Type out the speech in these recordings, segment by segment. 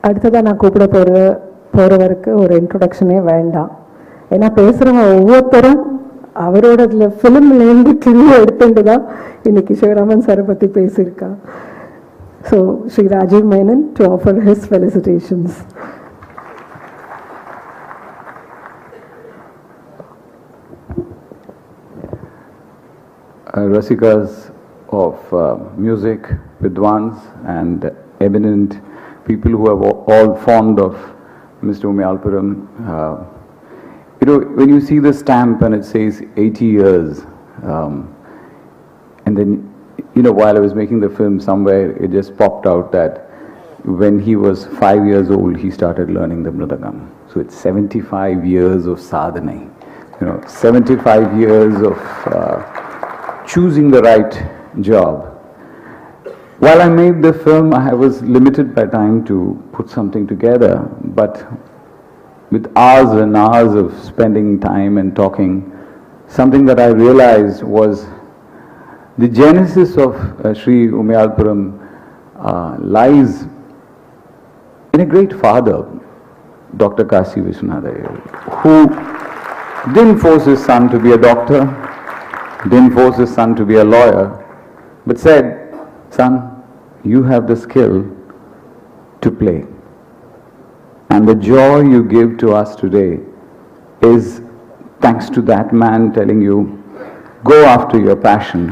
அடுத்ததாக நான் கூப்பிட போகிறவருக்கு ஒரு இன்ட்ரொடக்ஷனே வேண்டாம். ஏன்னா பேசுகிறவங்க ஒவ்வொருத்தரும் அவரோட ஃபிலிம்லேருந்து கிளியை எடுத்துட்டு தான் இன்னைக்கு சிவராமன் சாரை பற்றி பேசியிருக்கா. So Shri Rajeev Menon to offer his felicitations. Rasikas of music, Vidwans and eminent people who are all fond of Mr. Umayalpuram. You know, when you see the stamp and it says 80 years, and then, you know, while I was making the film, somewhere it just popped out that when he was 5 years old, he started learning the mridangam. So it's 75 years of sadhana, you know, 75 years of choosing the right job. While I made the film, I was limited by time to put something together, but with hours and hours of spending time and talking, something that I realized was the genesis of Sri Umayalpuram lies in a great father, Dr. Kasi Vishwanatha, who didn't force his son to be a doctor, didn't force his son to be a lawyer, but said, "Son, you have the skill to play. And the joy you give to us today is thanks to that man telling you, go after your passion,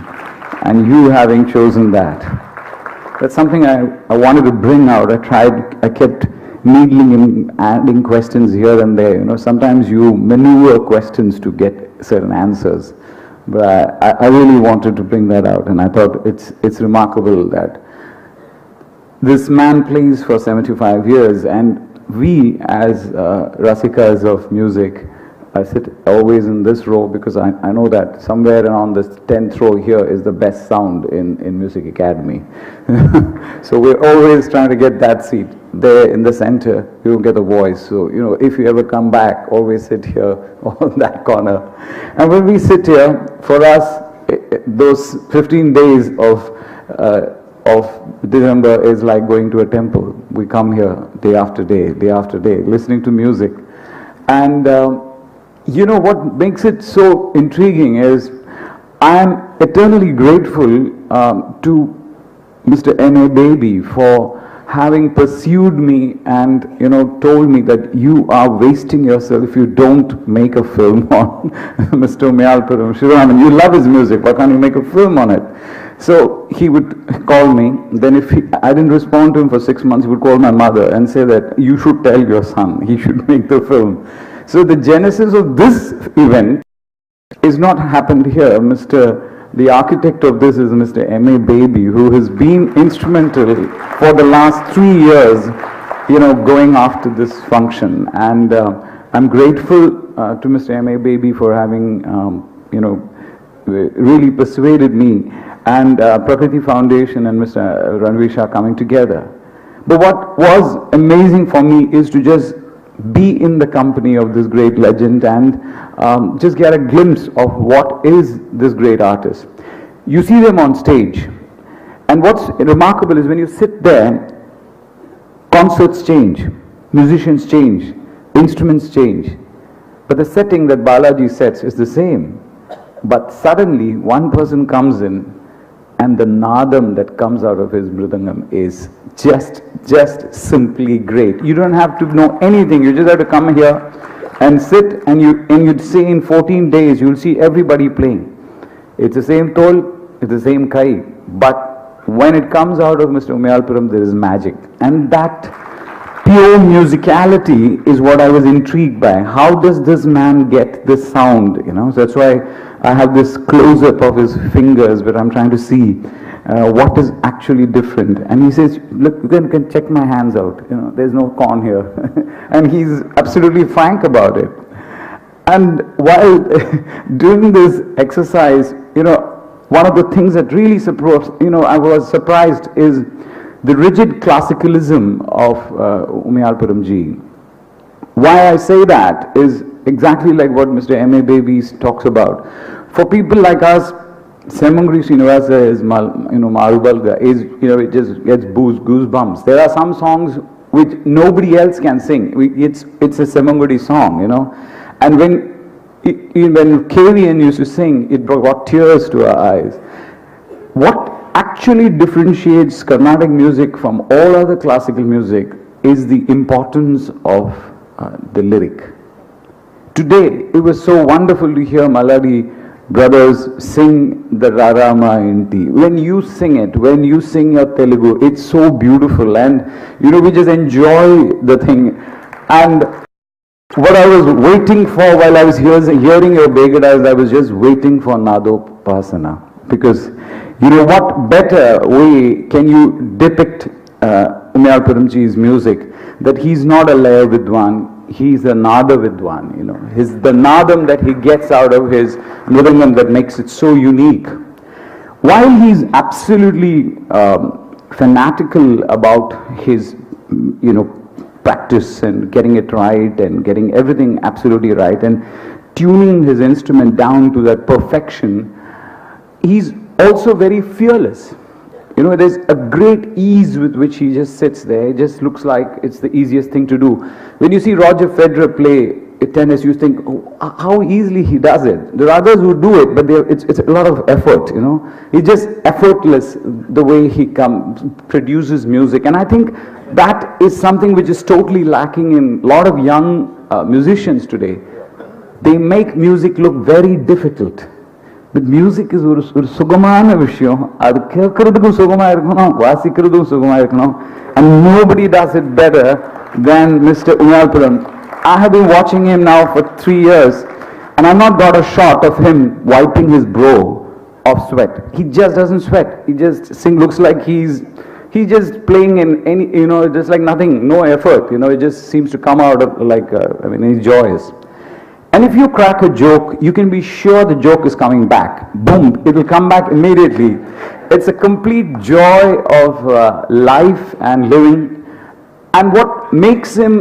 and you having chosen that." That's something I wanted to bring out. I kept needling and adding questions here and there. You know, sometimes you maneuver questions to get certain answers. But I really wanted to bring that out, and I thought it's remarkable that this man plays for 75 years, and we as Rasikas of music sit always in this row, because I know that somewhere around this 10th row here is the best sound in Music Academy. So we're always trying to get that seat. There in the center, you will get a voice. So, you know, if you ever come back, always sit here on that corner. And when we sit here, for us, those 15 days of December is like going to a temple. We come here day after day, listening to music. And you know what makes it so intriguing is I am eternally grateful to Mr. M.A. Baby for having pursued me and, you know, told me that you are wasting yourself if you don't make a film on Mr. Umayalpuram. Sivaraman, you love his music, why can't you make a film on it? So he would call me, then if I didn't respond to him for 6 months, he would call my mother and say that you should tell your son, he should make the film. So the genesis of this event is not happened here. The architect of this is Mr. M.A. Baby, who has been instrumental for the last 3 years, you know, going after this function. And I'm grateful to Mr. M.A. Baby for having, you know, really persuaded me, and Prakriti Foundation and Mr. Ranveer Shah coming together. But what was amazing for me is to just be in the company of this great legend and just get a glimpse of what is this great artist. You see them on stage, and what's remarkable is when you sit there, concerts change, musicians change, instruments change, but the setting that Balaji sets is the same. But suddenly one person comes in, and the nadam that comes out of his mridangam is just simply great. You don't have to know anything, you just have to come here and sit, and you'd say in 14 days you'll see everybody playing. It's the same tol, it's the same kai, but when it comes out of Mr. Umayalpuram, there is magic. And that pure musicality is what I was intrigued by. How does this man get this sound, you know? So that's why I have this close-up of his fingers, where I'm trying to see what is actually different. And he says, look, you can check my hands out, you know, there's no corn here. And he's absolutely frank about it. And while doing this exercise, you know, one of the things that really I was surprised is the rigid classicalism of Umayalpuram ji. Why I say that is exactly like what Mr. M.A. Baby talks about. For people like us, Semangri Srinivasa is Marubalga, is, you know, it just gets goosebumps. There are some songs which nobody else can sing. It's a Semangudi song, you know. And when KVN used to sing, it brought tears to our eyes. What actually differentiates Carnatic music from all other classical music is the importance of the lyric. Today, it was so wonderful to hear Maladi brothers sing the Rarama Inti. When you sing it, when you sing your Telugu, it's so beautiful, and you know, we just enjoy the thing. And what I was waiting for while I was hearing your Begadas, I was just waiting for Nadopasana. Because you know, what better way can you depict Umayalpuramji's music that he's not a Laya Vidwan, he's a Nada Vidwan, you know. The Nadam that he gets out of his Mridangam that makes it so unique. While he's absolutely fanatical about his, you know, practice and getting it right and getting everything absolutely right and tuning his instrument down to that perfection, he's also very fearless. You know, there's a great ease with which he just sits there. It just looks like it's the easiest thing to do. When you see Roger Federer play tennis, you think, oh, how easily he does it. There are others who do it, but it's a lot of effort, you know. He's just effortless the way he produces music. And I think that is something which is totally lacking in a lot of young musicians today. They make music look very difficult. But music is ஒரு சுகமான விஷயம். அது கேட்கறதுக்கும் சுகமா இருக்கணும், வாசிக்கிறதுக்கும் சுகமா இருக்கணும். And nobody does it better than Mr. Umayalpuram. I have been watching him now for 3 years, and I've not got a shot of him wiping his brow of sweat. He just doesn't sweat. He just looks like he's just playing in any, you know, just like nothing, no effort. You know, it just seems to come out of like, I mean, he's joyous. And if you crack a joke, you can be sure the joke is coming back. Boom, it will come back immediately. It's a complete joy of life and living. And what makes him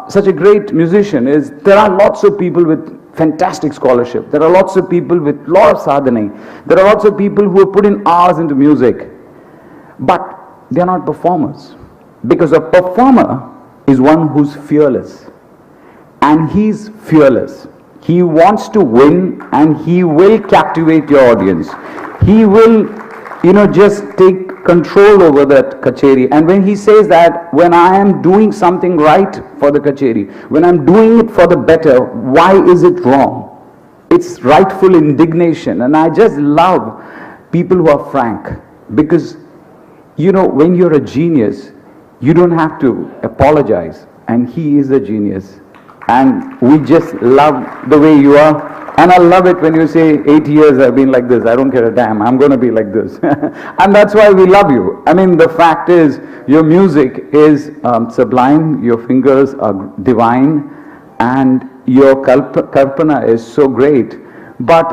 such a great musician is there are lots of people with fantastic scholarship. There are lots of people with a lot of sadhana. There are lots of people who have put in hours into music. But they are not performers. Because a performer is one who's fearless. And he's fearless. He wants to win and he will captivate your audience. He will, you know, just take control over that kacheri. And when he says that, when I am doing something right for the kacheri, when I'm doing it for the better, why is it wrong? It's rightful indignation. And I just love people who are frank. Because, you know, when you're a genius, you don't have to apologize. And he is a genius. And we just love the way you are. And I love it when you say 8 years I've been like this. I don't care a damn. I'm going to be like this. And that's why we love you. I mean, the fact is, your music is sublime. Your fingers are divine. And your kalpana is so great. But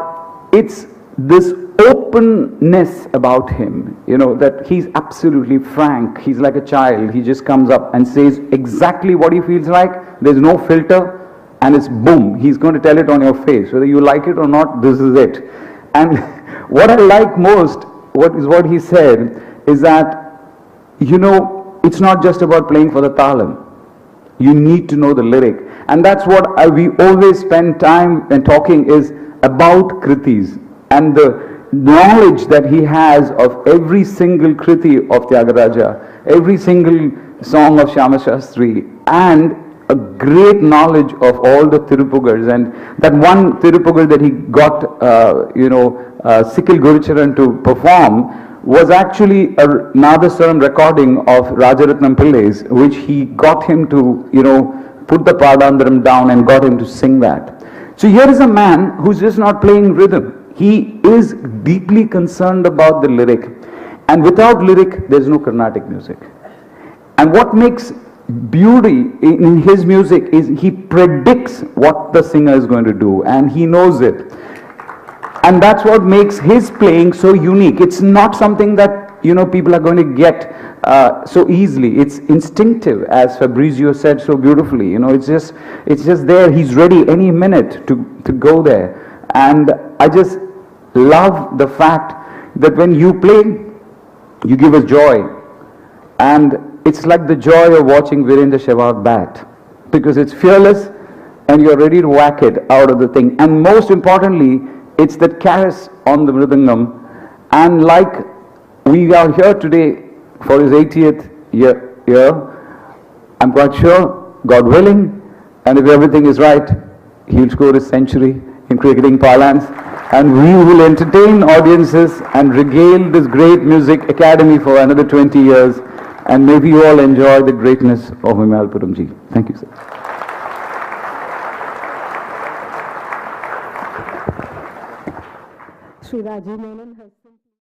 it's this openness about him, you know, that he's absolutely frank. He's like a child. He just comes up and says exactly what he feels like. There's no filter, and it's boom. He's going to tell it on your face. Whether you like it or not, this is it. And what I like most, what he said, is that, you know, it's not just about playing for the talam. You need to know the lyric. And that's what we always spend time and talking is about kritis. And the knowledge that he has of every single kriti of Tyagaraja, every single song of Shyama Shastri, and a great knowledge of all the Tirupugars. And that one Tirupugar that he got, Sikil Gurucharan to perform was actually a Nadaswaram recording of Rajaratnam Pillai's, which he got him to, you know, put the Padandram down and got him to sing that. So here is a man who's just not playing rhythm. He is deeply concerned about the lyric. And without lyric, there's no Carnatic music. And what makes beauty in his music is he predicts what the singer is going to do, and he knows it. And that's what makes his playing so unique. It's not something that, you know, people are going to get so easily. It's instinctive, as Fabrizio said so beautifully. You know, it's just there. He's ready any minute to go there. And I just love the fact that when you play, you give us joy. And it's like the joy of watching Virendra Sehwag bat, because it's fearless and you're ready to whack it out of the thing. And most importantly, it's that caress on the mridangam. And like we are here today for his 80th year, I'm quite sure, God willing, and if everything is right, he'll score his century in cricketing parlance, and we will entertain audiences and regale this great music academy for another 20 years, and maybe you all enjoy the greatness of Umayalpuram ji. Thank you, sir. Shri Rajiv Menon has